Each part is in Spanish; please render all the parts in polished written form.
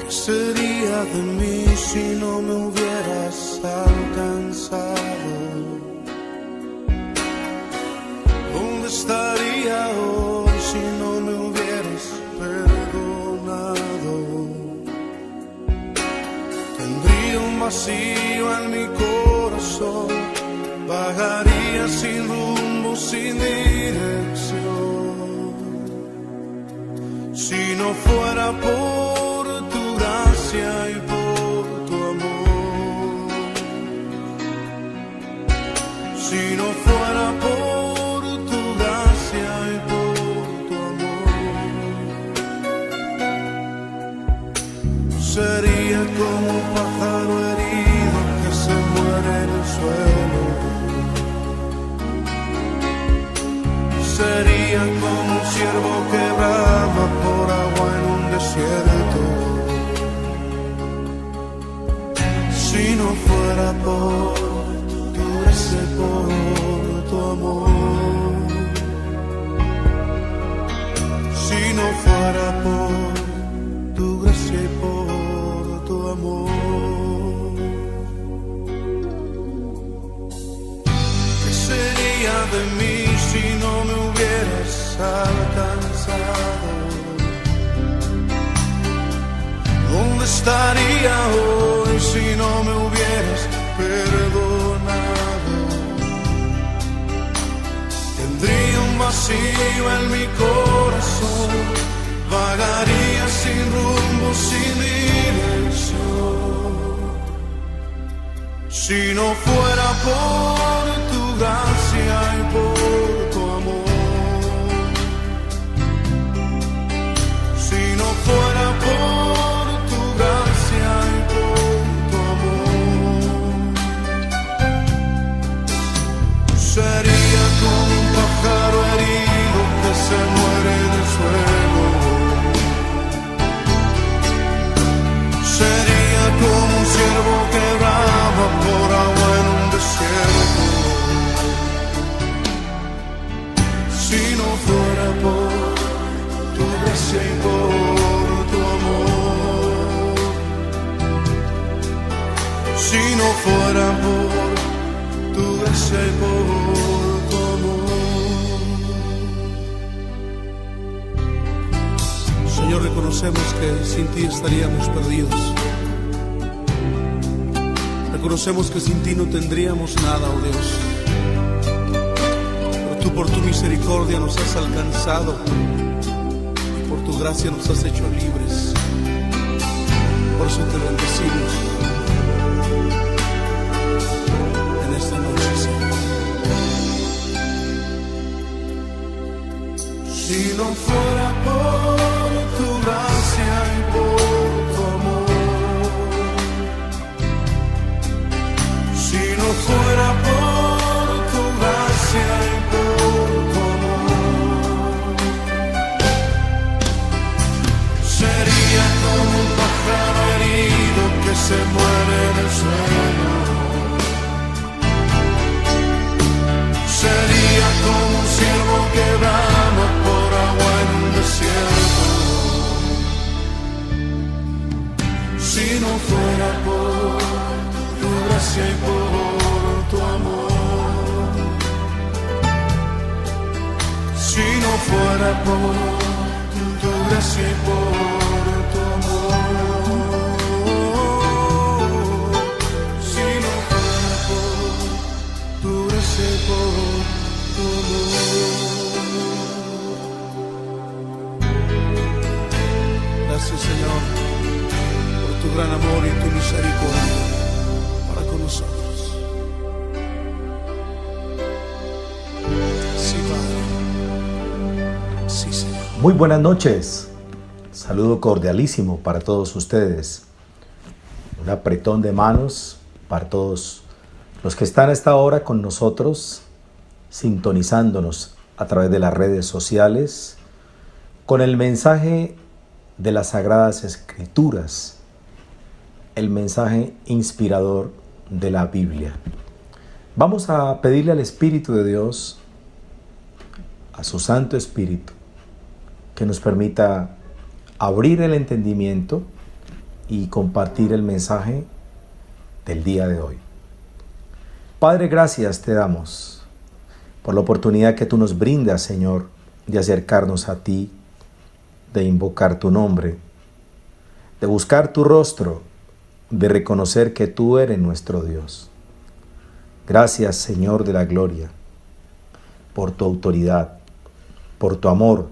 ¿Qué sería de mí si no me hubieras alcanzado? ¿Dónde estaría hoy si no me hubieras perdonado? Tendría un vacío en mi corazón, vagaría sin rumbo, sin dirección. Si no fuera por tu gracia y por tu amor, si no fuera por tu gracia y por tu amor, sería como un pájaro herido que se muere en el suelo. Sería como un ciervo que brama por agua en un desierto. Si no fuera por tu gracia y por tu amor, si no fuera por tu gracia y por tu amor, ¿qué sería de mí si no me hubieras alcanzado? ¿Dónde estaría hoy si no me hubieras perdonado? Tendría un vacío en mi corazón, vagaría sin rumbo, sin dirección. Si no fuera por tu gracia y por tu amor, si no fuera por tu gracia y por tu amor, sería como un pájaro herido que se muere en el suelo. Sería como un ciervo que brama por agua en un desierto. Si no fuera por tu gracia y por tu amor, si no fuera por tu gracia y por tu amor. Señor, reconocemos que sin ti estaríamos perdidos. Reconocemos que sin ti no tendríamos nada, oh Dios. Pero tú por tu misericordia nos has alcanzado y por tu gracia nos has hecho libres. Por eso te bendecimos en esta noche, Señor. Si no fuera por tu gracia y por tu amor, si no fuera por tu gracia y por tu amor, sería como un pájaro herido que se muere en el suelo. Sería como un ciervo que brama por agua en un desierto. Si no fuera por tu gracia y por tu amor, si no fuera por tu gracia y por tu amor, si no fuera por tu gracia y por tu amor. Gracias, Señor, por tu gran amor y tu misericordia para con nosotros. Sí, Padre. Sí, Señor. Muy buenas noches. Saludo cordialísimo para todos ustedes. Un apretón de manos para todos los que están a esta hora con nosotros, sintonizándonos a través de las redes sociales, con el mensaje de las Sagradas Escrituras, el mensaje inspirador de la Biblia. Vamos a pedirle al Espíritu de Dios, a su Santo Espíritu, que nos permita abrir el entendimiento y compartir el mensaje del día de hoy. Padre, gracias te damos por la oportunidad que tú nos brindas, Señor, de acercarnos a ti, de invocar tu nombre, de buscar tu rostro, de reconocer que tú eres nuestro Dios. Gracias, Señor de la gloria, por tu autoridad, por tu amor,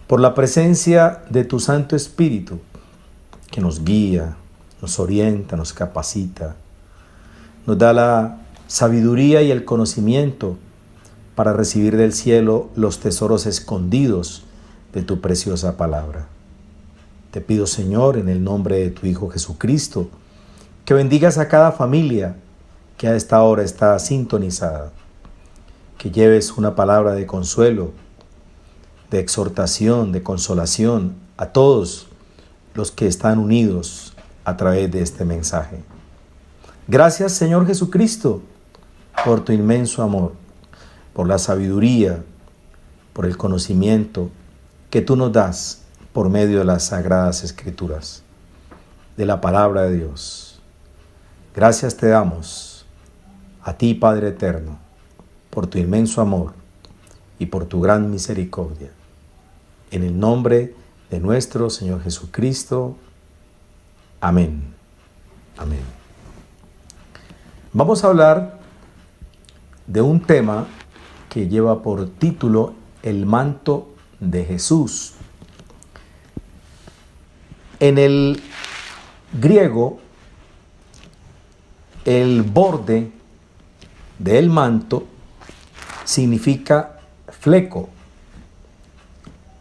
por la presencia de tu Santo Espíritu, que nos guía, nos orienta, nos capacita, nos da la sabiduría y el conocimiento para recibir del cielo los tesoros escondidos de tu preciosa palabra. Te pido, Señor, en el nombre de tu Hijo Jesucristo, que bendigas a cada familia que a esta hora está sintonizada, que lleves una palabra de consuelo, de exhortación, de consolación a todos los que están unidos a través de este mensaje. Gracias, Señor Jesucristo, por tu inmenso amor, por la sabiduría, por el conocimiento que tú nos das por medio de las Sagradas Escrituras, de la palabra de Dios. Gracias te damos a ti, Padre eterno, por tu inmenso amor y por tu gran misericordia. En el nombre de nuestro Señor Jesucristo. Amén. Amén. Vamos a hablar de un tema que lleva por título El manto de Jesús. En el griego, el borde del manto significa fleco.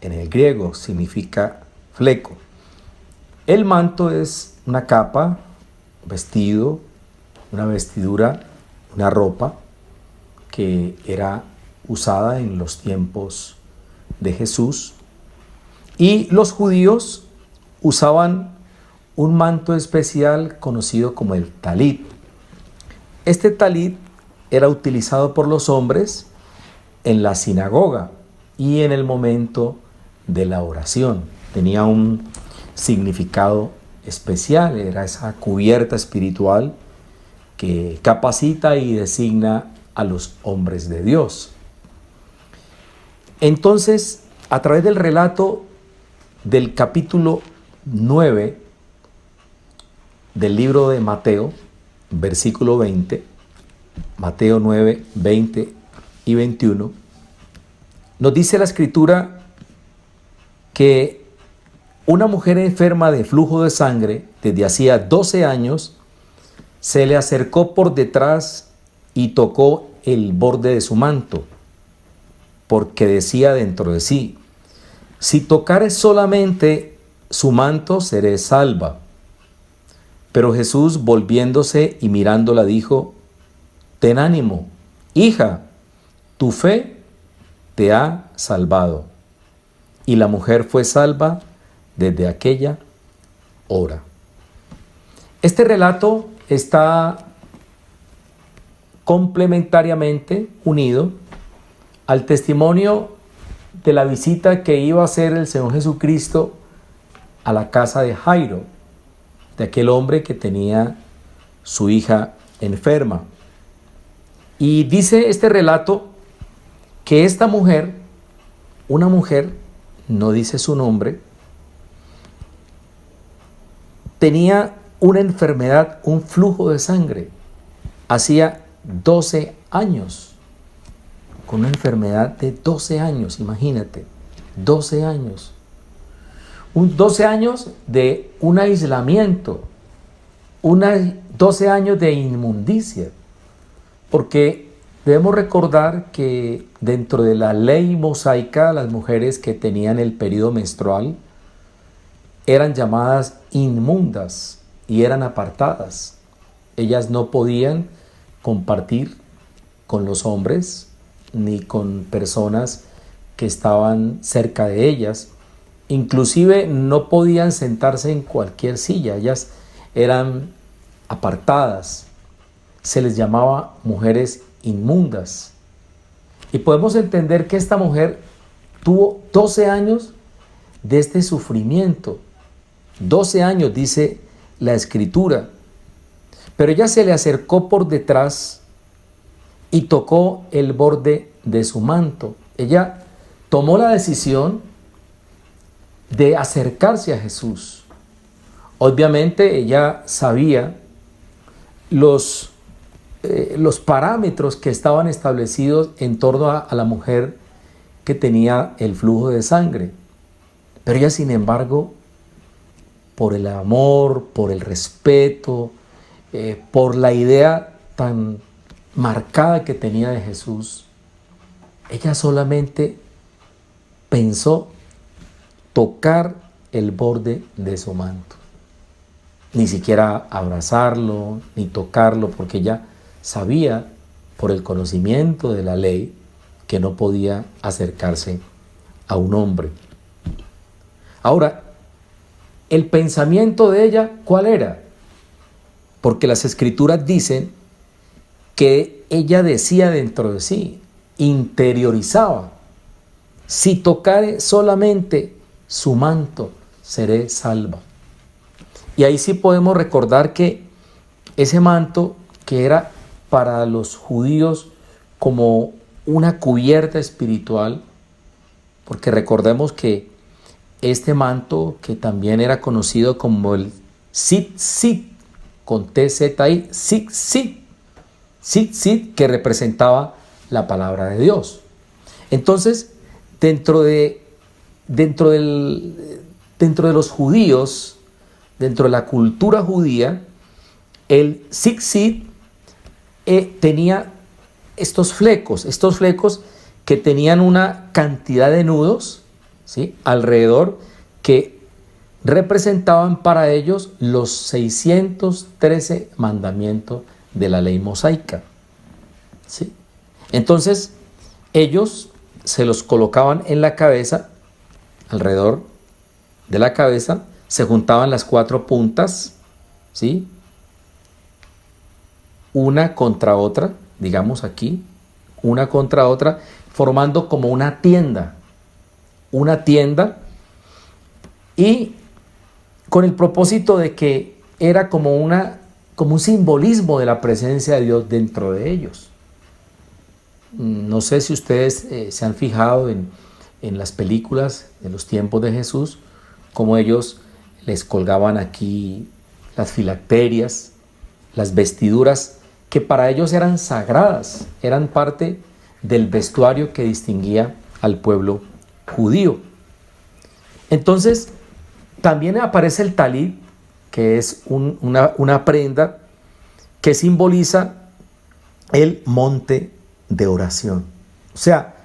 En el griego significa fleco. El manto es una capa, vestido, una vestidura, una ropa que era usada en los tiempos de Jesús. Y los judíos usaban un manto especial conocido como el talit. Este talit era utilizado por los hombres en la sinagoga y en el momento de la oración. Tenía un significado especial, era esa cubierta espiritual que capacita y designa a los hombres de Dios. Entonces, a través del relato del capítulo 9 del libro de Mateo, versículo 20, Mateo 9, 20 y 21, nos dice la Escritura que una mujer enferma de flujo de sangre desde hacía 12 años se le acercó por detrás y tocó el borde de su manto, porque decía dentro de sí: si tocare solamente su manto, seré salva. Pero Jesús, volviéndose y mirándola, dijo: ten ánimo, hija, tu fe te ha salvado. Y la mujer fue salva desde aquella hora. Este relato está complementariamente unido al testimonio de la visita que iba a hacer el Señor Jesucristo a la casa de Jairo, de aquel hombre que tenía su hija enferma. Y dice este relato que esta mujer, una mujer, no dice su nombre, tenía una enfermedad, un flujo de sangre, hacía 12 años, con una enfermedad de 12 años, imagínate, 12 años. 12 años de un aislamiento, 12 años de inmundicia, porque debemos recordar que dentro de la ley mosaica, las mujeres que tenían el periodo menstrual eran llamadas inmundas y eran apartadas. Ellas no podían compartir con los hombres ni con personas que estaban cerca de ellas. Inclusive no podían sentarse en cualquier silla, ellas eran apartadas, se les llamaba mujeres inmundas. Y podemos entender que esta mujer tuvo 12 años de este sufrimiento 12 años, dice la Escritura. Pero ella se le acercó por detrás y tocó el borde de su manto. Ella tomó la decisión de acercarse a Jesús. Obviamente ella sabía los parámetros que estaban establecidos en torno a la mujer que tenía el flujo de sangre. Pero ella, sin embargo, por el amor, por el respeto, por la idea tan marcada que tenía de Jesús, ella solamente pensó tocar el borde de su manto. Ni siquiera abrazarlo, ni tocarlo, porque ella sabía por el conocimiento de la ley que no podía acercarse a un hombre. Ahora, el pensamiento de ella, ¿cuál era? Porque las Escrituras dicen que ella decía dentro de sí, interiorizaba: si tocare solamente su manto, seré salva. Y ahí sí podemos recordar que ese manto, que era para los judíos como una cubierta espiritual, porque recordemos que este manto, que también era conocido como el tzitzit, con TZI, tzitzit, que representaba la palabra de Dios. Entonces, dentro de los judíos, dentro de la cultura judía, el tzitzit tenía estos flecos que tenían una cantidad de nudos, ¿sí?, alrededor, que representaban para ellos los 613 mandamientos de la ley mosaica, ¿sí? Entonces, ellos se los colocaban en la cabeza, alrededor de la cabeza, se juntaban las 4 puntas, ¿sí?, una contra otra, digamos aquí, una contra otra, formando como una tienda, y con el propósito de que era como un simbolismo de la presencia de Dios dentro de ellos. No sé si ustedes se han fijado en las películas de los tiempos de Jesús, cómo ellos les colgaban aquí las filacterias, las vestiduras que para ellos eran sagradas, eran parte del vestuario que distinguía al pueblo judío. Entonces, también aparece el talit, que es una prenda que simboliza el monte de oración. O sea,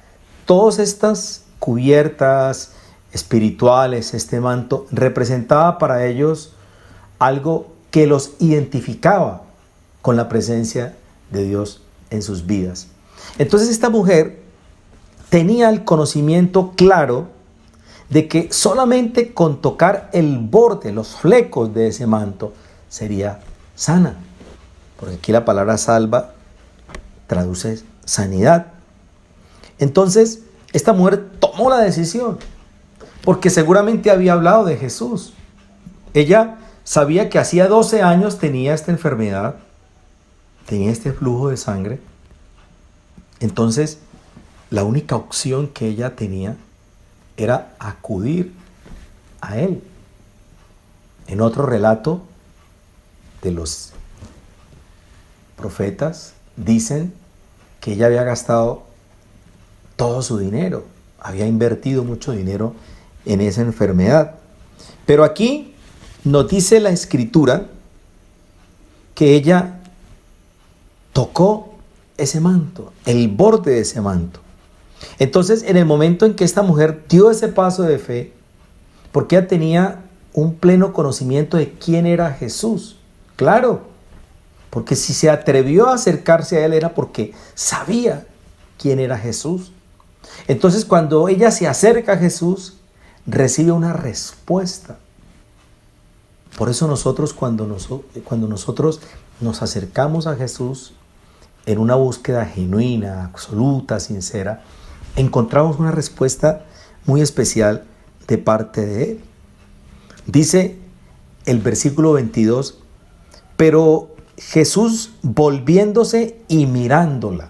todas estas cubiertas espirituales, este manto, representaba para ellos algo que los identificaba con la presencia de Dios en sus vidas. Entonces esta mujer tenía el conocimiento claro de que solamente con tocar el borde, los flecos de ese manto, sería sana. Porque aquí la palabra salva traduce sanidad. Entonces, esta mujer tomó la decisión, porque seguramente había hablado de Jesús. Ella sabía que hacía 12 años tenía esta enfermedad, tenía este flujo de sangre. Entonces, la única opción que ella tenía era acudir a él. En otro relato de los profetas, dicen que ella había gastado todo su dinero, había invertido mucho dinero en esa enfermedad. Pero aquí nos dice la Escritura que ella tocó ese manto, el borde de ese manto. Entonces, en el momento en que esta mujer dio ese paso de fe, porque ella tenía un pleno conocimiento de quién era Jesús, claro, porque si se atrevió a acercarse a él era porque sabía quién era Jesús. Entonces, cuando ella se acerca a Jesús, recibe una respuesta. Por eso nosotros, cuando nosotros nos acercamos a Jesús en una búsqueda genuina, absoluta, sincera, encontramos una respuesta muy especial de parte de Él. Dice el versículo 22, pero Jesús volviéndose y mirándola,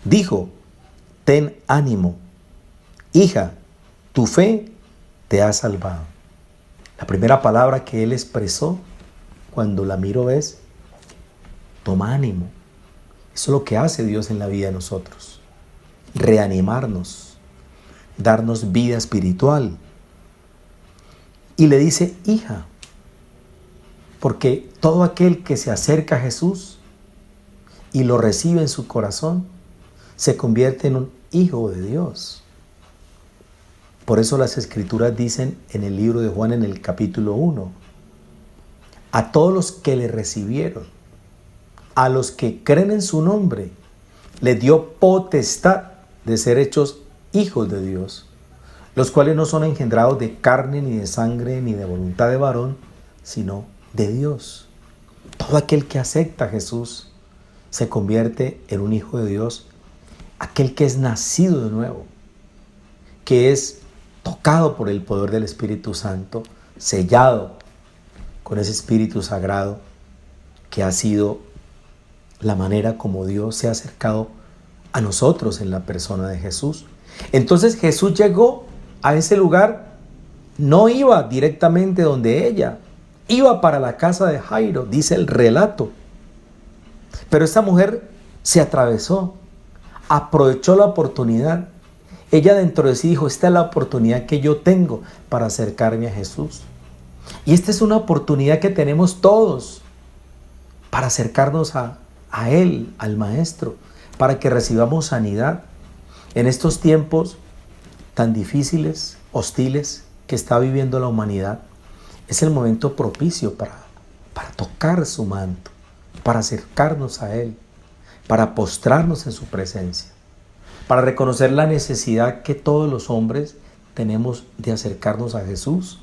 dijo, ten ánimo, hija, tu fe te ha salvado. La primera palabra que él expresó cuando la miró es, toma ánimo. Eso es lo que hace Dios en la vida de nosotros. Reanimarnos, darnos vida espiritual. Y le dice, hija, porque todo aquel que se acerca a Jesús y lo recibe en su corazón, se convierte en un hijo de Dios. Por eso las Escrituras dicen en el libro de Juan, en el capítulo 1, a todos los que le recibieron, a los que creen en su nombre, le dio potestad de ser hechos hijos de Dios, los cuales no son engendrados de carne, ni de sangre, ni de voluntad de varón, sino de Dios. Todo aquel que acepta a Jesús se convierte en un hijo de Dios, aquel que es nacido de nuevo, que es tocado por el poder del Espíritu Santo, sellado con ese Espíritu Sagrado, que ha sido la manera como Dios se ha acercado a nosotros en la persona de Jesús. Entonces Jesús llegó a ese lugar, no iba directamente donde ella, iba para la casa de Jairo, dice el relato. Pero esta mujer se atravesó, aprovechó la oportunidad. Ella dentro de sí dijo, esta es la oportunidad que yo tengo para acercarme a Jesús. Y esta es una oportunidad que tenemos todos para acercarnos a Él, al Maestro, para que recibamos sanidad en estos tiempos tan difíciles, hostiles que está viviendo la humanidad. Es el momento propicio para tocar su manto, para acercarnos a Él, para postrarnos en su presencia, para reconocer la necesidad que todos los hombres tenemos de acercarnos a Jesús,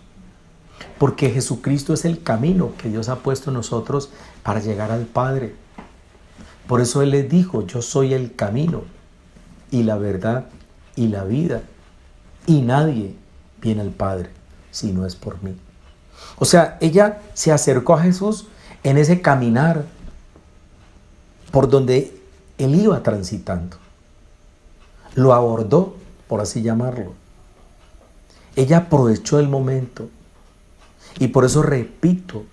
porque Jesucristo es el camino que Dios ha puesto en nosotros para llegar al Padre. Por eso Él les dijo, yo soy el camino y la verdad y la vida, y nadie viene al Padre si no es por mí. O sea, ella se acercó a Jesús en ese caminar por donde Él iba transitando. Lo abordó, por así llamarlo. Ella aprovechó el momento. Y por eso repito,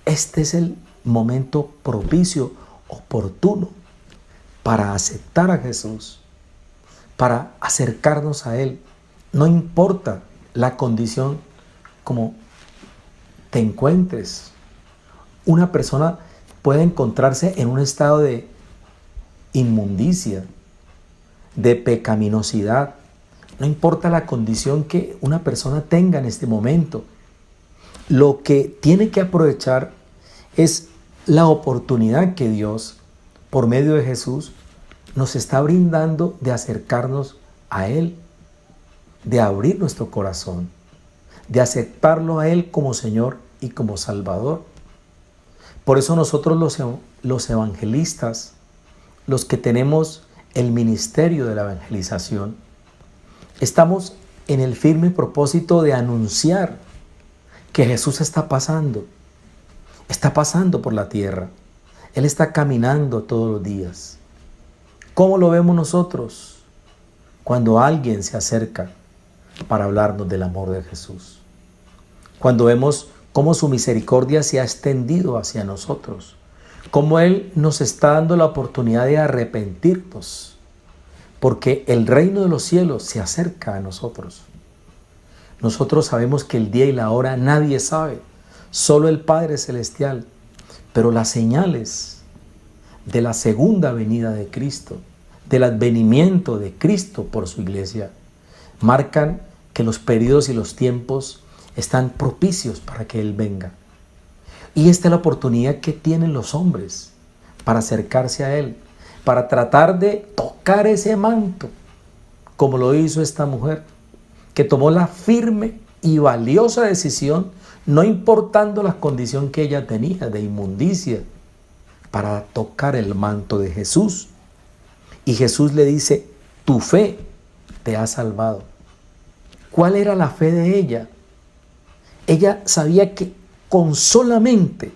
este es el momento propicio, oportuno, para aceptar a Jesús, para acercarnos a Él. No importa la condición como te encuentres. Una persona puede encontrarse en un estado de inmundicia, de pecaminosidad. No importa la condición que una persona tenga en este momento. Lo que tiene que aprovechar es la oportunidad que Dios, por medio de Jesús, nos está brindando de acercarnos a Él, de abrir nuestro corazón, de aceptarlo a Él como Señor y como Salvador. Por eso nosotros los evangelistas, los que tenemos el ministerio de la evangelización, estamos en el firme propósito de anunciar que Jesús está pasando por la tierra. Él está caminando todos los días. ¿Cómo lo vemos nosotros? Cuando alguien se acerca para hablarnos del amor de Jesús. Cuando vemos cómo su misericordia se ha extendido hacia nosotros. Cómo Él nos está dando la oportunidad de arrepentirnos. Porque el reino de los cielos se acerca a nosotros. Nosotros sabemos que el día y la hora nadie sabe, solo el Padre Celestial. Pero las señales de la segunda venida de Cristo, del advenimiento de Cristo por su iglesia, marcan que los periodos y los tiempos están propicios para que Él venga. Y esta es la oportunidad que tienen los hombres para acercarse a Él, para tratar de tocar ese manto, como lo hizo esta mujer, que tomó la firme y valiosa decisión, no importando la condición que ella tenía de inmundicia, para tocar el manto de Jesús. Y Jesús le dice, tu fe te ha salvado. ¿Cuál era la fe de ella? Ella sabía que con solamente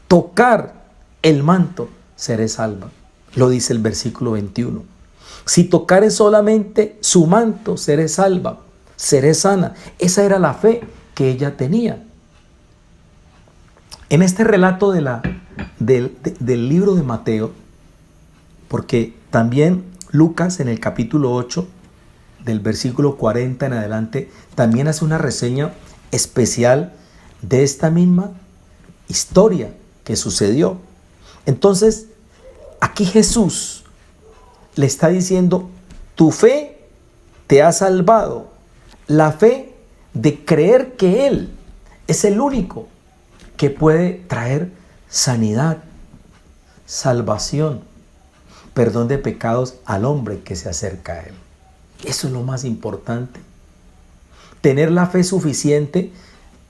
tocar el manto seré salva. Lo dice el versículo 21. Si tocare solamente su manto, seré salva, seré sana. Esa era la fe que ella tenía. En este relato del libro de Mateo, porque también Lucas en el capítulo 8, del versículo 40 en adelante, también hace una reseña especial de esta misma historia que sucedió. Entonces, aquí Jesús le está diciendo, tu fe te ha salvado. La fe de creer que Él es el único que puede traer sanidad, salvación, perdón de pecados al hombre que se acerca a Él. Eso es lo más importante. Tener la fe suficiente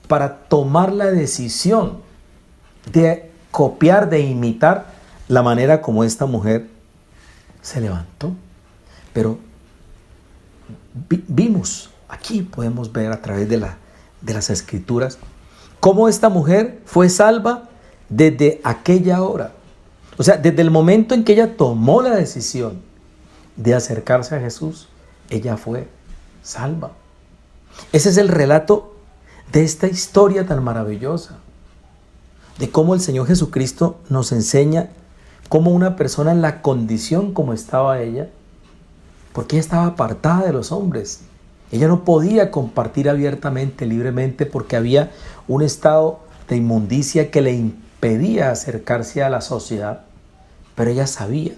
para tomar la decisión de copiar, de imitar la manera como esta mujer se levantó. Pero vimos, aquí podemos ver a través de las escrituras, cómo esta mujer fue salva desde aquella hora. O sea, desde el momento en que ella tomó la decisión de acercarse a Jesús, ella fue salva. Ese es el relato de esta historia tan maravillosa, de cómo el Señor Jesucristo nos enseña cómo una persona en la condición como estaba ella, porque ella estaba apartada de los hombres. Ella no podía compartir abiertamente, libremente, porque había un estado de inmundicia que le impedía acercarse a la sociedad. Pero ella sabía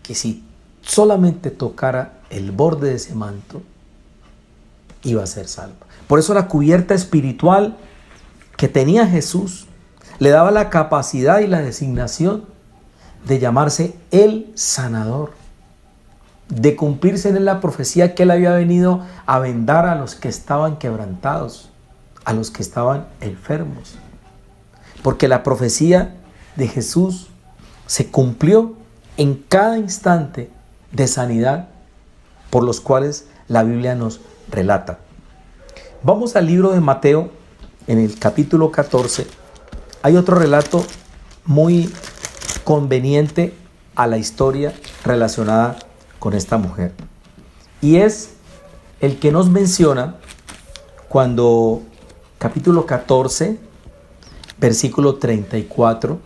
que si solamente tocara el borde de ese manto, iba a ser salva. Por eso la cubierta espiritual que tenía Jesús le daba la capacidad y la designación de llamarse el sanador, de cumplirse en la profecía que él había venido a vendar a los que estaban quebrantados, a los que estaban enfermos. Porque la profecía de Jesús se cumplió en cada instante de sanidad por los cuales la Biblia nos relata. Vamos al libro de Mateo, en el capítulo 14. Hay otro relato muy conveniente a la historia relacionada con esta mujer. Y es el que nos menciona cuando, capítulo 14, versículo 34,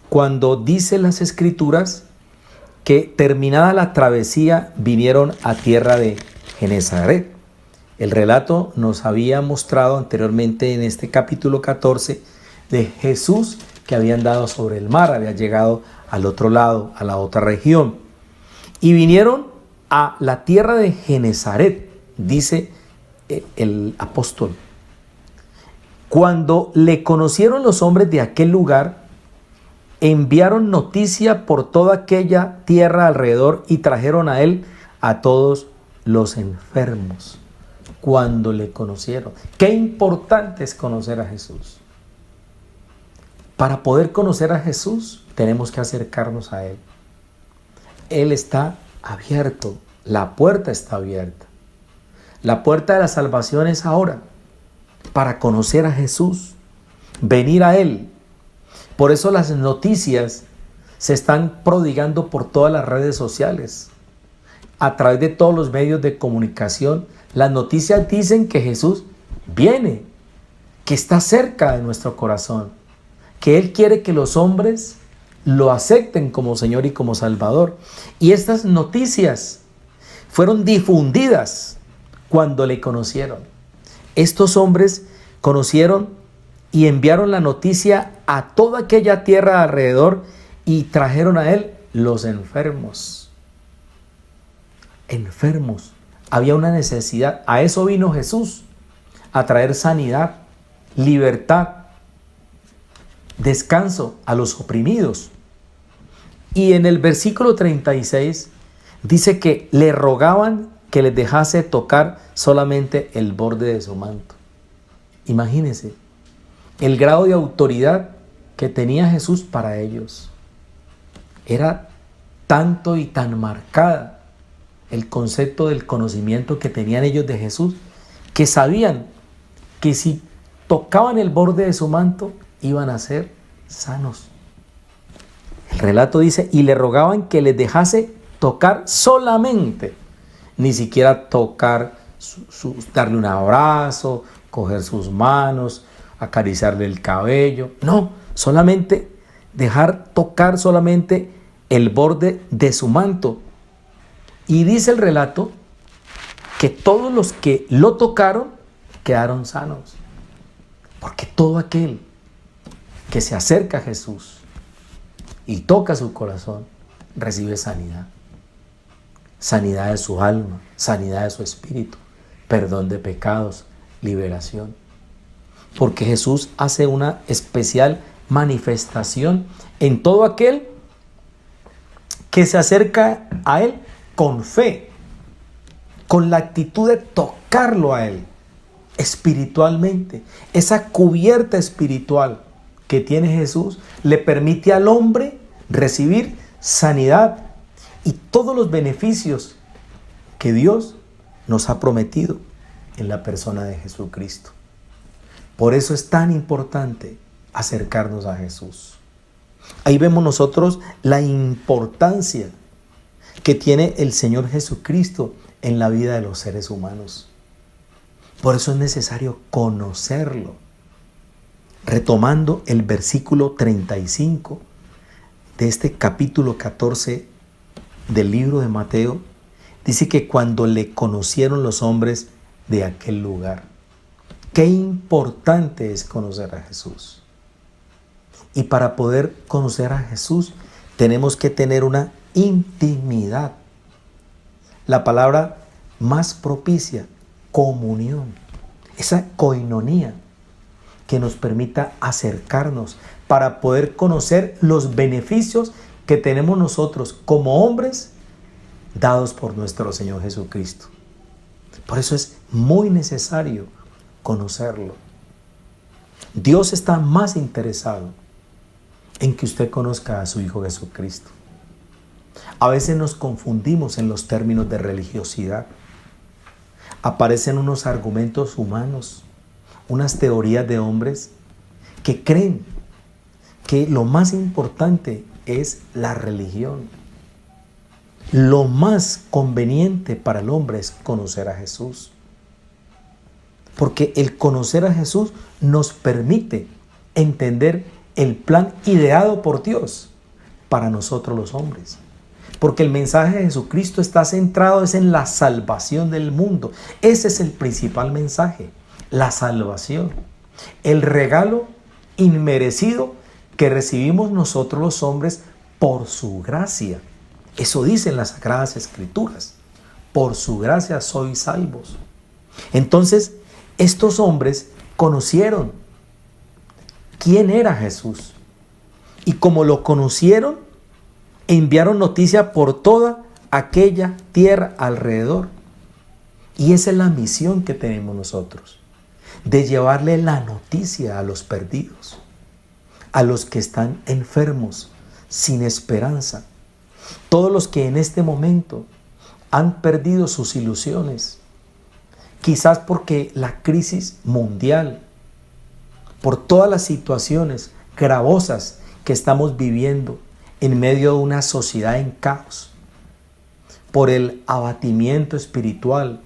cuando dice las escrituras que terminada la travesía vinieron a tierra de Genesaret. El relato nos había mostrado anteriormente en este capítulo 14 de Jesús que había andado sobre el mar, había llegado al otro lado, a la otra región. Y vinieron a la tierra de Genesaret, dice el apóstol. Cuando le conocieron los hombres de aquel lugar, enviaron noticia por toda aquella tierra alrededor y trajeron a él a todos los enfermos. Cuando le conocieron. Qué importante es conocer a Jesús. Para poder conocer a Jesús, tenemos que acercarnos a Él. Él está abierto, la puerta está abierta. La puerta de la salvación es ahora, para conocer a Jesús, venir a Él. Por eso las noticias se están prodigando por todas las redes sociales. A través de todos los medios de comunicación, las noticias dicen que Jesús viene, que está cerca de nuestro corazón, que Él quiere que los hombres lo acepten como Señor y como Salvador. Y estas noticias fueron difundidas cuando le conocieron. Estos hombres conocieron y enviaron la noticia a toda aquella tierra alrededor y trajeron a Él los enfermos. Enfermos. Había una necesidad. A eso vino Jesús, a traer sanidad, libertad, descanso a los oprimidos. Y en el versículo 36 dice que le rogaban que les dejase tocar solamente el borde de su manto. Imagínense el grado de autoridad que tenía Jesús para ellos. Era tanto y tan marcada el concepto del conocimiento que tenían ellos de Jesús, que sabían que si tocaban el borde de su manto, iban a ser sanos. El relato dice, y le rogaban que les dejase tocar solamente, ni siquiera tocar, darle un abrazo, coger sus manos, acariciarle el cabello. No, solamente dejar tocar solamente el borde de su manto. Y dice el relato que todos los que lo tocaron quedaron sanos. Porque todo aquel que se acerca a Jesús y toca su corazón, recibe sanidad. Sanidad de su alma, sanidad de su espíritu, perdón de pecados, liberación. Porque Jesús hace una especial manifestación en todo aquel que se acerca a Él con fe, con la actitud de tocarlo a Él espiritualmente. Esa cubierta espiritual que tiene Jesús le permite al hombre recibir sanidad y todos los beneficios que Dios nos ha prometido en la persona de Jesucristo. Por eso es tan importante acercarnos a Jesús. Ahí vemos nosotros la importancia que tiene el Señor Jesucristo en la vida de los seres humanos. Por eso es necesario conocerlo. Retomando el versículo 35 de este capítulo 14 del libro de Mateo, dice que cuando le conocieron los hombres de aquel lugar. Qué importante es conocer a Jesús. Y para poder conocer a Jesús tenemos que tener una intimidad. La palabra más propicia, comunión. Esa coinonía que nos permita acercarnos para poder conocer los beneficios que tenemos nosotros como hombres dados por nuestro Señor Jesucristo. Por eso es muy necesario conocerlo. Dios está más interesado en que usted conozca a su Hijo Jesucristo. A veces nos confundimos en los términos de religiosidad. Aparecen unos argumentos humanos, unas teorías de hombres que creen que lo más importante es la religión. Lo más conveniente para el hombre es conocer a Jesús. Porque el conocer a Jesús nos permite entender el plan ideado por Dios para nosotros los hombres. Porque el mensaje de Jesucristo está centrado en la salvación del mundo. Ese es el principal mensaje, la salvación. El regalo inmerecido que recibimos nosotros los hombres por su gracia. Eso dicen las Sagradas Escrituras. Por su gracia sois salvos. Entonces, estos hombres conocieron quién era Jesús. Y como lo conocieron, enviaron noticia por toda aquella tierra alrededor. Y esa es la misión que tenemos nosotros, de llevarle la noticia a los perdidos, a los que están enfermos, sin esperanza, todos los que en este momento han perdido sus ilusiones, quizás porque la crisis mundial, por todas las situaciones gravosas que estamos viviendo en medio de una sociedad en caos, por el abatimiento espiritual,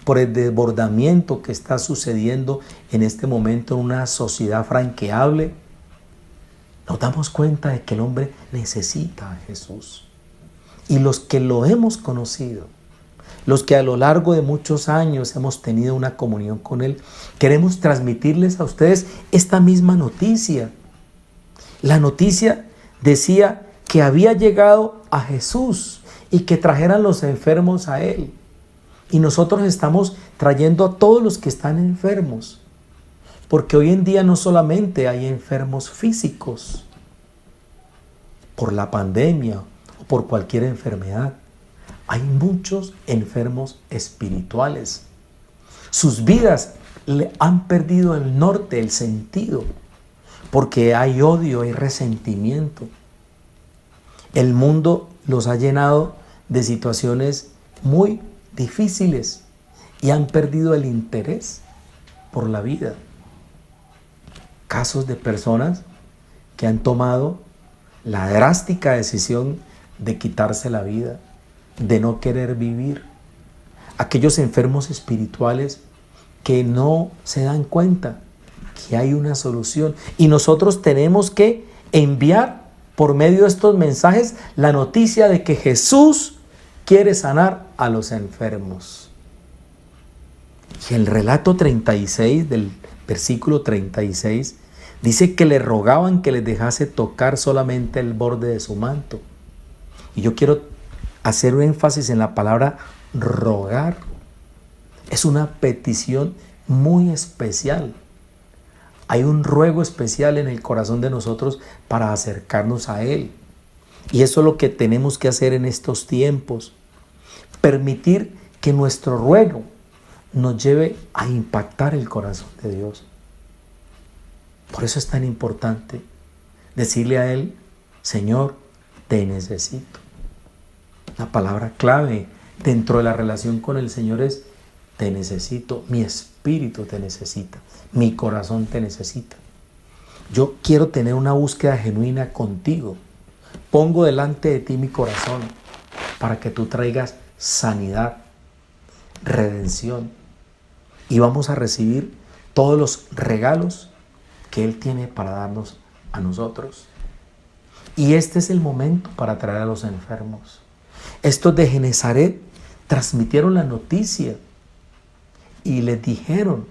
por el desbordamiento que está sucediendo en este momento en una sociedad franqueable, nos damos cuenta de que el hombre necesita a Jesús. Y los que lo hemos conocido, los que a lo largo de muchos años hemos tenido una comunión con Él, queremos transmitirles a ustedes esta misma noticia. La noticia decía que había llegado a Jesús y que trajeran los enfermos a Él. Y nosotros estamos trayendo a todos los que están enfermos. Porque hoy en día no solamente hay enfermos físicos por la pandemia o por cualquier enfermedad. Hay muchos enfermos espirituales. Sus vidas le han perdido el norte, el sentido, porque hay odio, hay resentimiento. El mundo los ha llenado de situaciones muy difíciles y han perdido el interés por la vida. casos de personas que han tomado la drástica decisión de quitarse la vida, de no querer vivir. Aquellos enfermos espirituales que no se dan cuenta que hay una solución. Y nosotros tenemos que enviar por medio de estos mensajes la noticia de que Jesús quiere sanar a los enfermos. Y el relato 36 del versículo 36 dice que le rogaban que les dejase tocar solamente el borde de su manto. Y yo quiero hacer un énfasis en la palabra rogar. Es una petición muy especial. Hay un ruego especial en el corazón de nosotros para acercarnos a Él. Y eso es lo que tenemos que hacer en estos tiempos. Permitir que nuestro ruego nos lleve a impactar el corazón de Dios. Por eso es tan importante decirle a Él: Señor, te necesito. La palabra clave dentro de la relación con el Señor es: te necesito, mi espíritu te necesita, mi corazón te necesita. Yo quiero tener una búsqueda genuina contigo. Pongo delante de ti mi corazón para que tú traigas sanidad, redención, y vamos a recibir todos los regalos que Él tiene para darnos a nosotros. Y este es el momento para traer a los enfermos. Estos de Genezaret transmitieron la noticia y les dijeron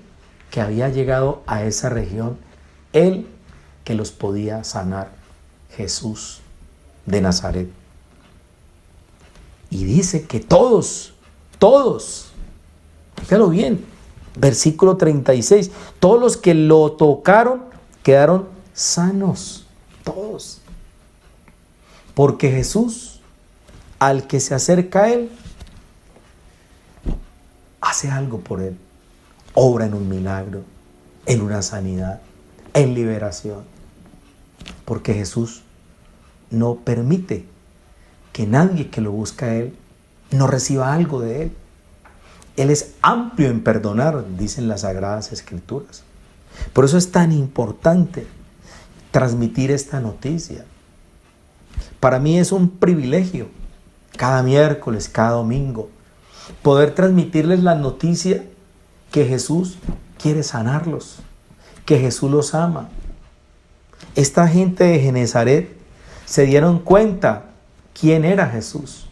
que había llegado a esa región Él que los podía sanar, Jesús de Nazaret. Y dice que todos, fíjalo bien, versículo 36, todos los que lo tocaron quedaron sanos, todos. Porque Jesús, al que se acerca a Él, hace algo por él, obra en un milagro, en una sanidad, en liberación. Porque Jesús no permite que nadie que lo busca a Él no reciba algo de Él. Él es amplio en perdonar, dicen las Sagradas Escrituras. Por eso es tan importante transmitir esta noticia. Para mí es un privilegio, cada miércoles, cada domingo, poder transmitirles la noticia que Jesús quiere sanarlos, que Jesús los ama. Esta gente de Genezaret se dieron cuenta quién era Jesús.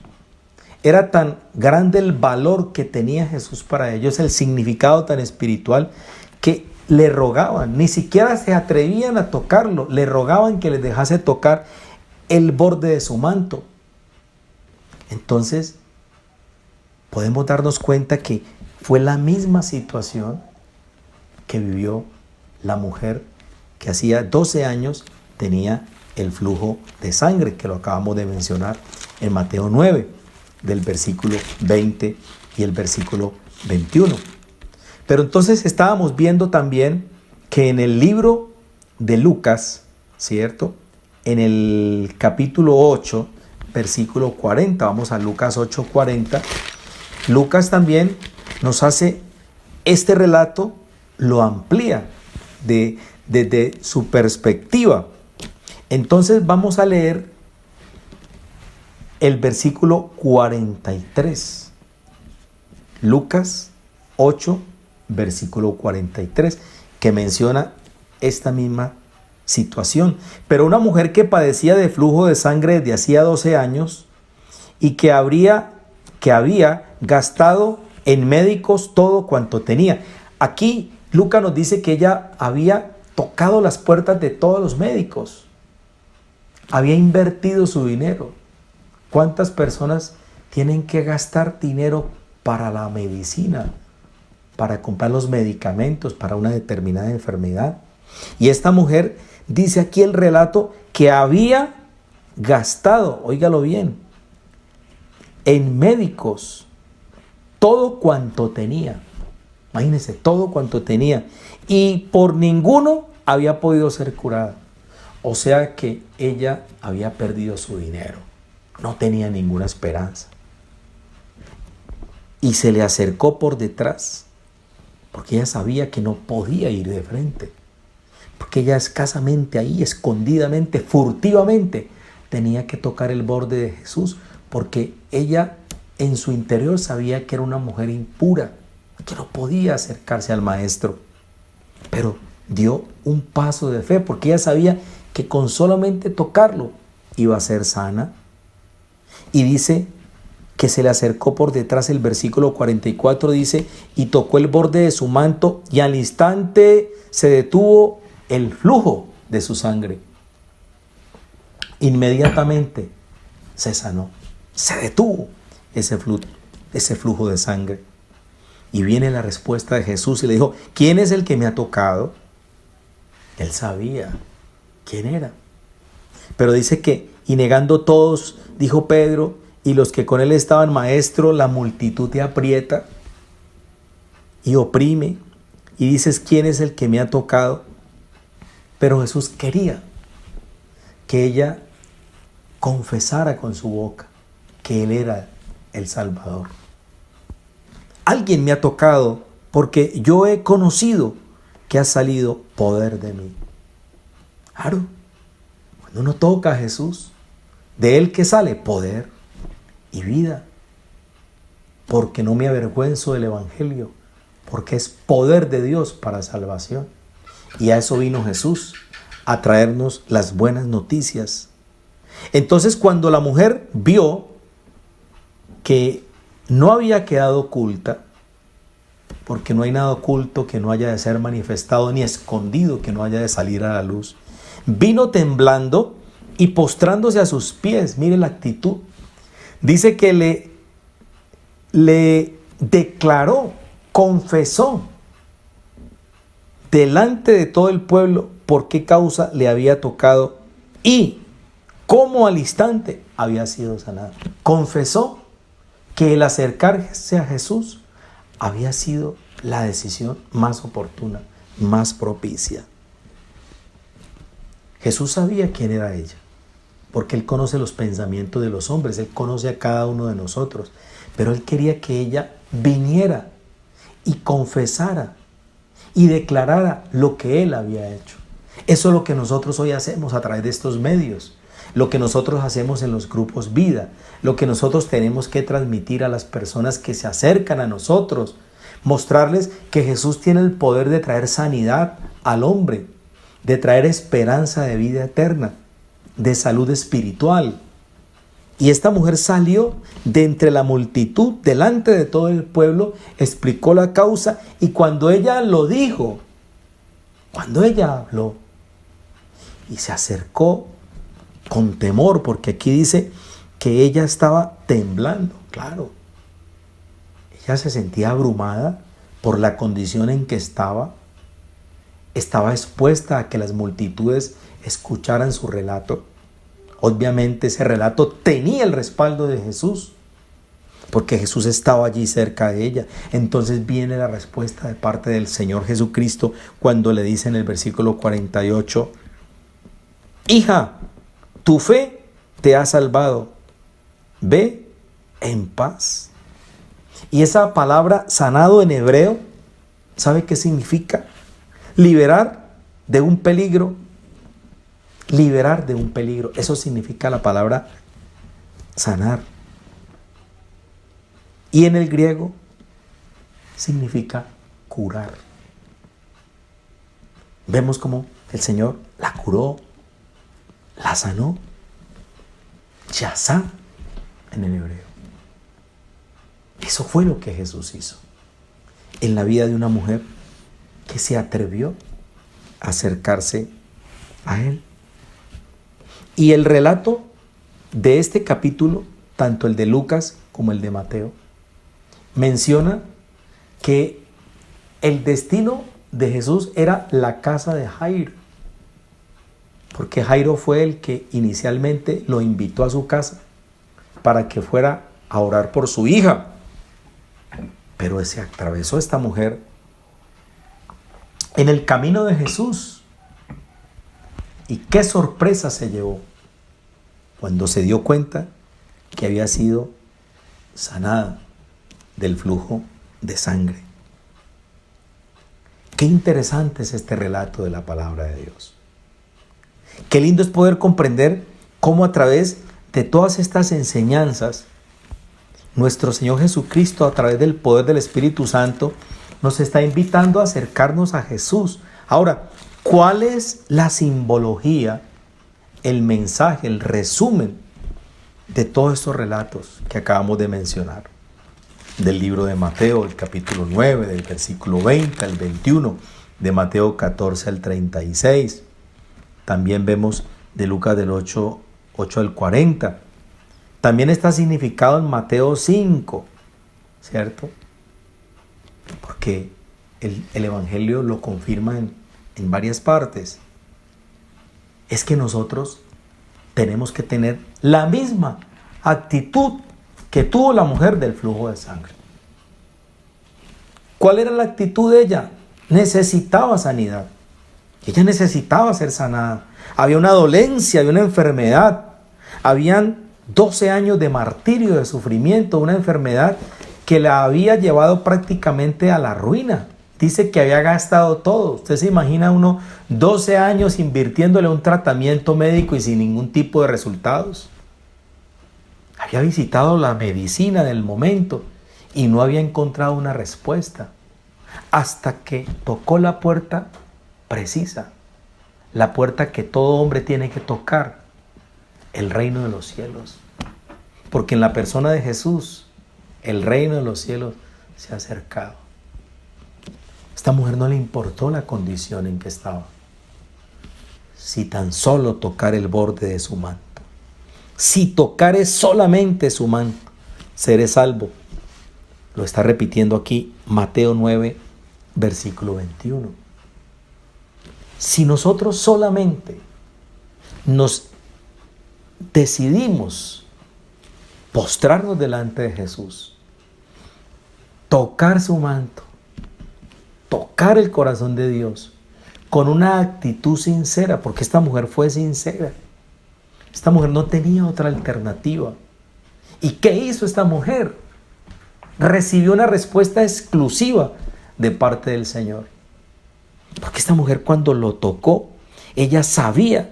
Era tan grande el valor que tenía Jesús para ellos, el significado tan espiritual, que le rogaban, ni siquiera se atrevían a tocarlo, le rogaban que les dejase tocar el borde de su manto. Entonces, podemos darnos cuenta que fue la misma situación que vivió la mujer que hacía 12 años tenía el flujo de sangre, que lo acabamos de mencionar en Mateo 9, del versículo 20 y el versículo 21. Pero entonces estábamos viendo también que en el libro de Lucas, ¿cierto? En el capítulo 8, versículo 40, vamos a Lucas 8:40, Lucas también nos hace este relato, lo amplía desde su perspectiva. Entonces vamos a leer el versículo 43. Lucas 8, versículo 43, que menciona esta misma situación. Pero una mujer que padecía de flujo de sangre desde hacía 12 años y que había gastado en médicos todo cuanto tenía. Aquí Lucas nos dice que ella había tocado las puertas de todos los médicos. Había invertido su dinero. ¿Cuántas personas tienen que gastar dinero para la medicina, para comprar los medicamentos para una determinada enfermedad? Y esta mujer dice aquí el relato que había gastado, óigalo bien, en médicos todo cuanto tenía. Imagínense, todo cuanto tenía. Y por ninguno había podido ser curada. O sea que ella había perdido su dinero. No tenía ninguna esperanza. Y se le acercó por detrás, porque ella sabía que no podía ir de frente. porque ella escasamente ahí, escondidamente, furtivamente, tenía que tocar el borde de Jesús, porque ella en su interior sabía que era una mujer impura, que no podía acercarse al maestro, pero dio un paso de fe, porque ella sabía que con solamente tocarlo iba a ser sana. Y dice que se le acercó por detrás. El versículo 44 dice, y tocó el borde de su manto, y al instante se detuvo el flujo de su sangre. Inmediatamente se sanó, se detuvo ese flujo de sangre. Y viene la respuesta de Jesús y le dijo, ¿quién es el que me ha tocado? Él sabía quién era. Pero dice que, y negando todos, dijo Pedro, y los que con él estaban, maestro, la multitud te aprieta y oprime, y dices, ¿quién es el que me ha tocado? Pero Jesús quería que ella confesara con su boca que Él era el Salvador. Alguien me ha tocado porque yo he conocido que ha salido poder de mí. Claro, cuando uno toca a Jesús, de Él que sale poder y vida. Porque no me avergüenzo del Evangelio, porque es poder de Dios para salvación. Y a eso vino Jesús, a traernos las buenas noticias. Entonces, cuando la mujer vio que no había quedado oculta, porque no hay nada oculto que no haya de ser manifestado, ni escondido que no haya de salir a la luz, vino temblando y postrándose a sus pies. Mire la actitud. Dice que le declaró, confesó delante de todo el pueblo por qué causa le había tocado y cómo al instante había sido sanada. Confesó que el acercarse a Jesús había sido la decisión más oportuna, más propicia. Jesús sabía quién era ella, porque Él conoce los pensamientos de los hombres, Él conoce a cada uno de nosotros, pero Él quería que ella viniera y confesara y declarara lo que Él había hecho. Eso es lo que nosotros hoy hacemos a través de estos medios, lo que nosotros hacemos en los grupos vida, lo que nosotros tenemos que transmitir a las personas que se acercan a nosotros, mostrarles que Jesús tiene el poder de traer sanidad al hombre, de traer esperanza de vida eterna, de salud espiritual. Y esta mujer salió de entre la multitud, delante de todo el pueblo, explicó la causa, y cuando ella lo dijo, cuando ella habló y se acercó con temor, porque aquí dice que ella estaba temblando, claro. Ella se sentía abrumada por la condición en que estaba expuesta a que las multitudes escucharan su relato. Obviamente ese relato tenía el respaldo de Jesús, porque Jesús estaba allí cerca de ella. Entonces viene la respuesta de parte del Señor Jesucristo cuando le dice en el versículo 48, hija, tu fe te ha salvado, ve en paz. Y esa palabra sanado en hebreo, ¿sabe qué significa? Liberar de un peligro. Liberar de un peligro. Eso significa la palabra sanar. Y en el griego significa curar. Vemos cómo el Señor la curó, la sanó. Yazá en el hebreo. Eso fue lo que Jesús hizo en la vida de una mujer que se atrevió a acercarse a Él. Y el relato de este capítulo, tanto el de Lucas como el de Mateo, menciona que el destino de Jesús era la casa de Jairo, porque Jairo fue el que inicialmente lo invitó a su casa para que fuera a orar por su hija. Pero se atravesó esta mujer en el camino de Jesús. Y qué sorpresa se llevó cuando se dio cuenta que había sido sanada del flujo de sangre. Qué interesante es este relato de la palabra de Dios. Qué lindo es poder comprender cómo a través de todas estas enseñanzas, nuestro Señor Jesucristo, a través del poder del Espíritu Santo, nos está invitando a acercarnos a Jesús. Ahora, ¿cuál es la simbología, el mensaje, el resumen de todos estos relatos que acabamos de mencionar? Del libro de Mateo, el capítulo 9, del versículo 20 al 21, de Mateo 14 al 36. También vemos de Lucas del 8 al 40. También está significado en Mateo 5, ¿cierto? Porque el Evangelio lo confirma en varias partes. Es que nosotros tenemos que tener la misma actitud que tuvo la mujer del flujo de sangre. ¿Cuál era la actitud de ella? Necesitaba sanidad. Ella necesitaba ser sanada. Había una dolencia, había una enfermedad. Habían 12 años de martirio, de sufrimiento, una enfermedad que la había llevado prácticamente a la ruina. Dice que había gastado todo. Usted se imagina uno 12 años invirtiéndole un tratamiento médico y sin ningún tipo de resultados. Había visitado la medicina del momento y no había encontrado una respuesta hasta que tocó la puerta precisa, la puerta que todo hombre tiene que tocar, el reino de los cielos. Porque en la persona de Jesús, el reino de los cielos se ha acercado. Esta mujer no le importó la condición en que estaba. Si tan solo tocar el borde de su manto, si tocare solamente su manto, seré salvo. Lo está repitiendo aquí Mateo 9, versículo 21. Si nosotros solamente nos decidimos postrarnos delante de Jesús, tocar su manto, tocar el corazón de Dios con una actitud sincera, porque esta mujer fue sincera. Esta mujer no tenía otra alternativa. ¿Y qué hizo esta mujer? Recibió una respuesta exclusiva de parte del Señor. Porque esta mujer, cuando lo tocó, ella sabía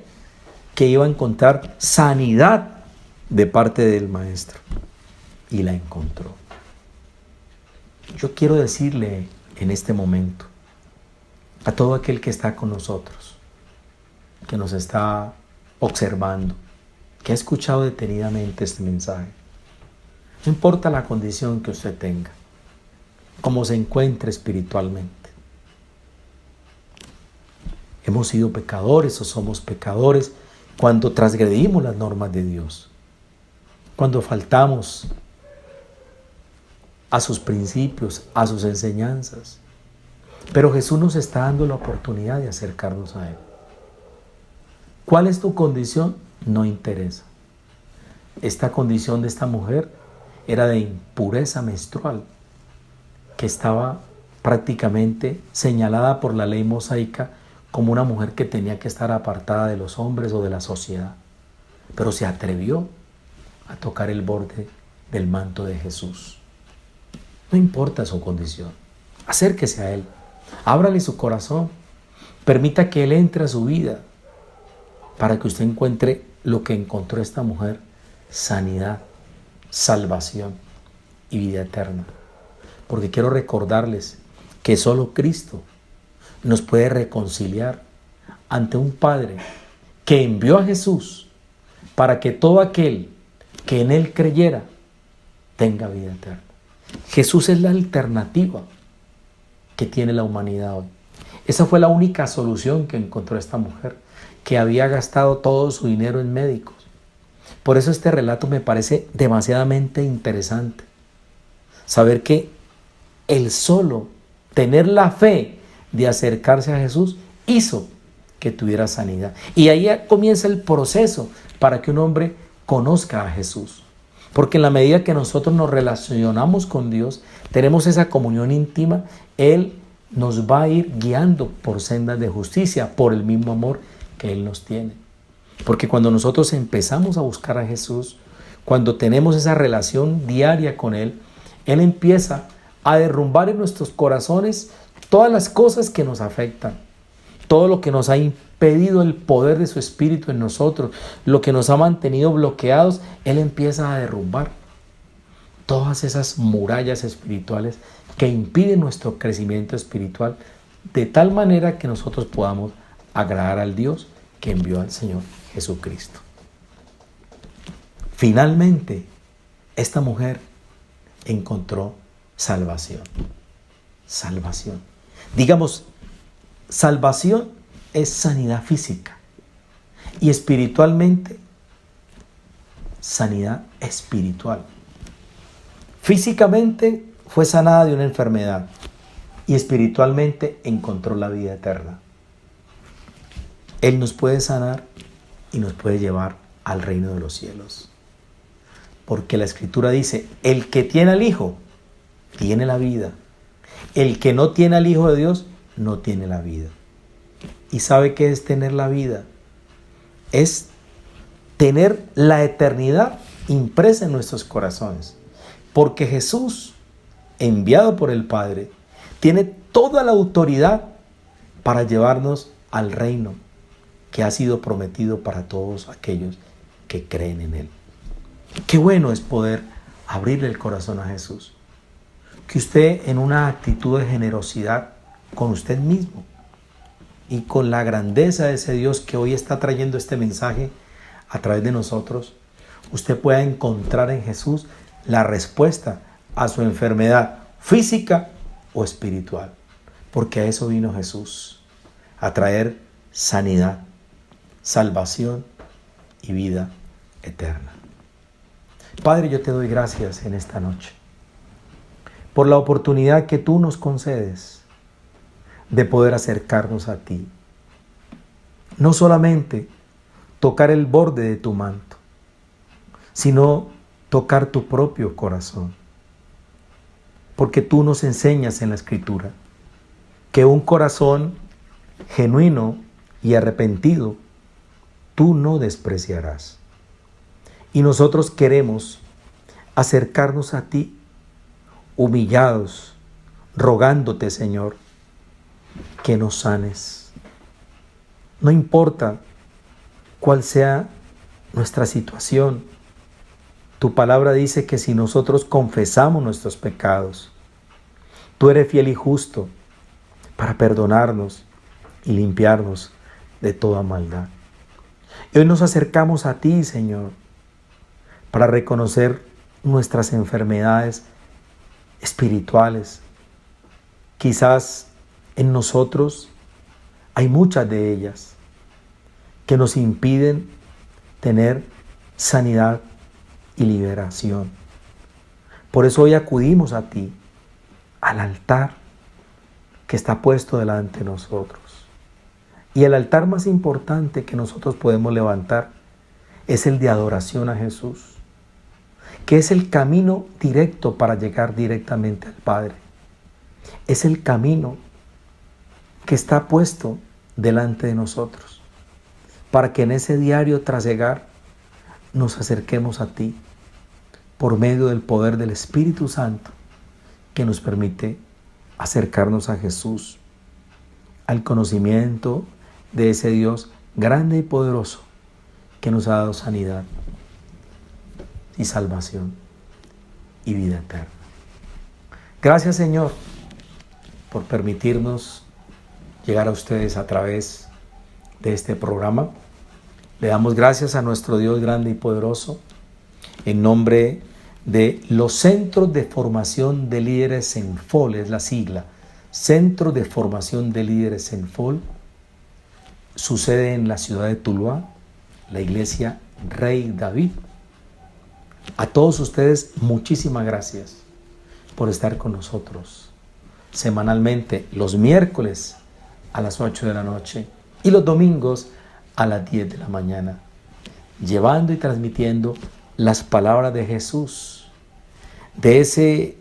que iba a encontrar sanidad de parte del Maestro. Y la encontró. Yo quiero decirle en este momento a todo aquel que está con nosotros, que nos está observando, que ha escuchado detenidamente este mensaje. No importa la condición que usted tenga, cómo se encuentre espiritualmente. Hemos sido pecadores o somos pecadores cuando transgredimos las normas de Dios, cuando faltamos a sus principios, a sus enseñanzas. Pero Jesús nos está dando la oportunidad de acercarnos a Él. ¿Cuál es tu condición? No interesa. Esta condición de esta mujer era de impureza menstrual, que estaba prácticamente señalada por la ley mosaica como una mujer que tenía que estar apartada de los hombres o de la sociedad. Pero se atrevió a tocar el borde del manto de Jesús. No importa su condición, acérquese a Él, ábrale su corazón, permita que Él entre a su vida para que usted encuentre lo que encontró esta mujer: sanidad, salvación y vida eterna. Porque quiero recordarles que solo Cristo nos puede reconciliar ante un Padre que envió a Jesús para que todo aquel que en Él creyera tenga vida eterna. Jesús es la alternativa que tiene la humanidad hoy. Esa fue la única solución que encontró esta mujer, que había gastado todo su dinero en médicos. Por eso este relato me parece demasiadamente interesante. Saber que el solo tener la fe de acercarse a Jesús hizo que tuviera sanidad. Y ahí comienza el proceso para que un hombre conozca a Jesús. Porque en la medida que nosotros nos relacionamos con Dios, tenemos esa comunión íntima, Él nos va a ir guiando por sendas de justicia, por el mismo amor que Él nos tiene. Porque cuando nosotros empezamos a buscar a Jesús, cuando tenemos esa relación diaria con Él, Él empieza a derrumbar en nuestros corazones Todas las cosas que nos afectan, todo lo que nos ha impedido el poder de su Espíritu en nosotros, lo que nos ha mantenido bloqueados, Él empieza a derrumbar todas esas murallas espirituales que impiden nuestro crecimiento espiritual, de tal manera que nosotros podamos agradar al Dios que envió al Señor Jesucristo. Finalmente, esta mujer encontró salvación. Salvación. Digamos, salvación es sanidad física y espiritualmente, sanidad espiritual. Físicamente fue sanada de una enfermedad y espiritualmente encontró la vida eterna. Él nos puede sanar y nos puede llevar al reino de los cielos. Porque la Escritura dice, el que tiene al Hijo, tiene la vida. El que no tiene al Hijo de Dios, no tiene la vida. ¿Y sabe qué es tener la vida? Es tener la eternidad impresa en nuestros corazones. Porque Jesús, enviado por el Padre, tiene toda la autoridad para llevarnos al reino que ha sido prometido para todos aquellos que creen en Él. Qué bueno es poder abrirle el corazón a Jesús. Que usted, en una actitud de generosidad con usted mismo y con la grandeza de ese Dios que hoy está trayendo este mensaje a través de nosotros, usted pueda encontrar en Jesús la respuesta a su enfermedad física o espiritual. Porque a eso vino Jesús, a traer sanidad, salvación y vida eterna. Padre, yo te doy gracias en esta noche por la oportunidad que tú nos concedes de poder acercarnos a ti. No solamente tocar el borde de tu manto, sino tocar tu propio corazón. Porque tú nos enseñas en la Escritura que un corazón genuino y arrepentido tú no despreciarás. Y nosotros queremos acercarnos a ti humillados, rogándote, Señor, que nos sanes. No importa cuál sea nuestra situación, tu palabra dice que si nosotros confesamos nuestros pecados, tú eres fiel y justo para perdonarnos y limpiarnos de toda maldad. Y hoy nos acercamos a ti, Señor, para reconocer nuestras enfermedades espirituales. Quizás en nosotros hay muchas de ellas que nos impiden tener sanidad y liberación. Por eso hoy acudimos a ti, al altar que está puesto delante de nosotros. Y el altar más importante que nosotros podemos levantar es el de adoración a Jesús, que es el camino directo para llegar directamente al Padre. Es el camino que está puesto delante de nosotros, para que en ese diario trasegar nos acerquemos a ti por medio del poder del Espíritu Santo que nos permite acercarnos a Jesús, al conocimiento de ese Dios grande y poderoso que nos ha dado sanidad y salvación y vida eterna. Gracias, Señor, por permitirnos llegar a ustedes a través de este programa. Le damos gracias a nuestro Dios grande y poderoso en nombre de los Centros de Formación de Líderes CENFOL, es la sigla, Centro de Formación de Líderes CENFOL. Sucede en la ciudad de Tuluá, la iglesia Rey David. A todos ustedes, muchísimas gracias por estar con nosotros semanalmente, los miércoles a las 8 de la noche y los domingos a las 10 de la mañana, llevando y transmitiendo las palabras de Jesús, de ese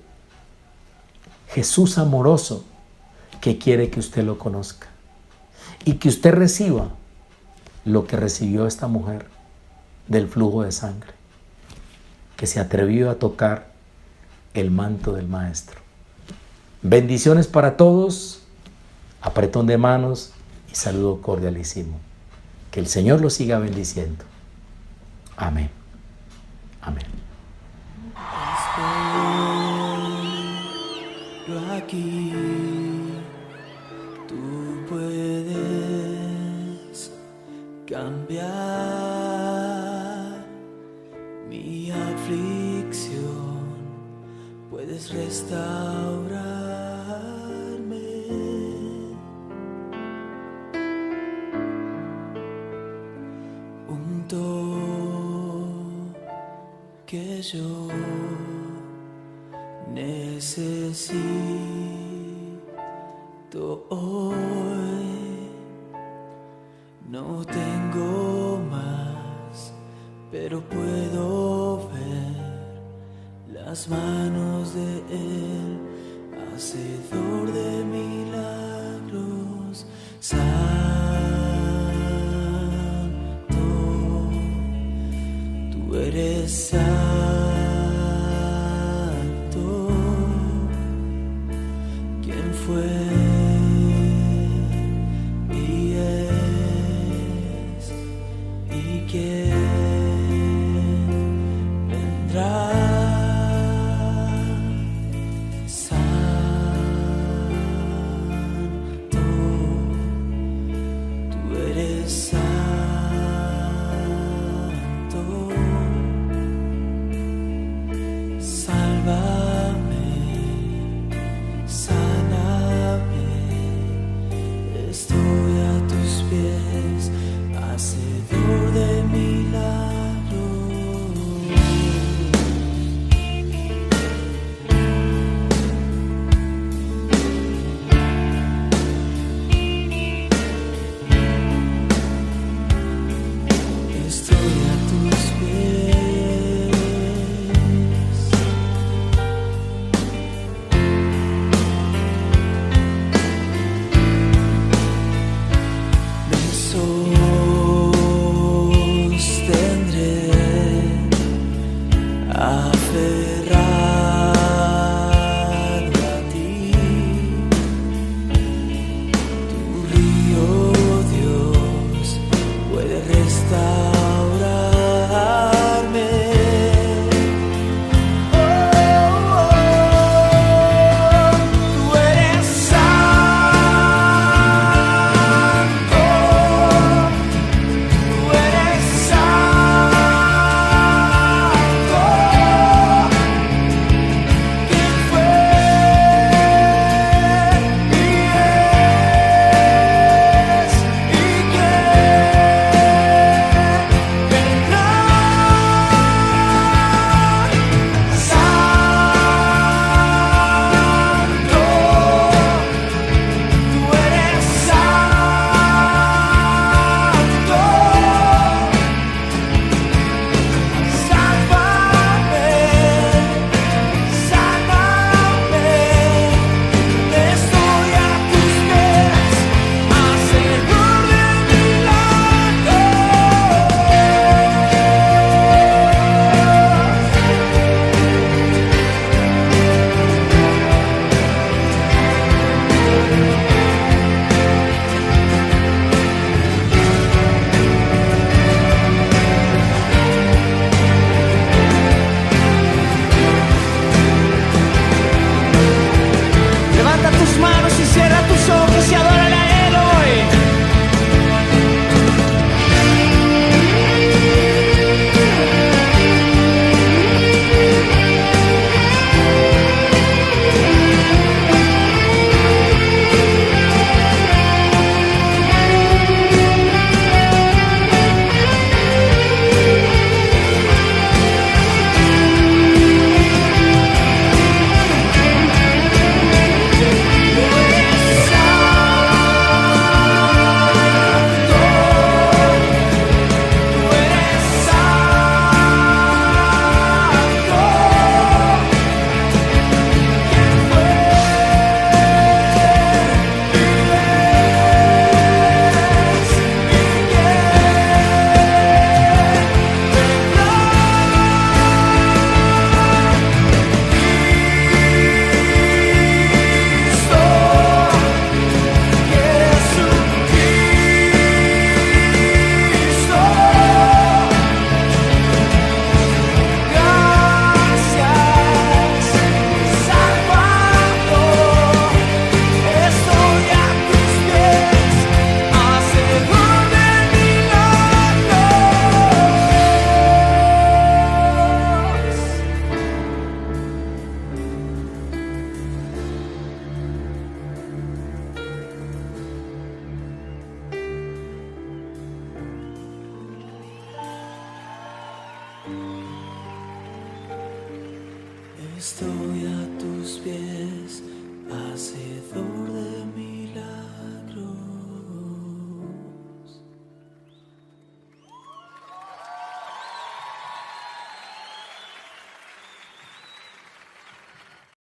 Jesús amoroso que quiere que usted lo conozca y que usted reciba lo que recibió esta mujer del flujo de sangre, que se atrevió a tocar el manto del Maestro. Bendiciones para todos apretón de manos y saludo cordialísimo. Que el Señor los siga bendiciendo. Amén. Amén. Estoy aquí, tú puedes cambiar mi aflicción, puedes restaurarme. Un toque yo necesito hoy, no tengo más, pero puedo ver las manos de Él, hacedor de milagros, santo, tú eres santo. Sálvame, sáname. Estoy a tus pies, hacedor de milagros.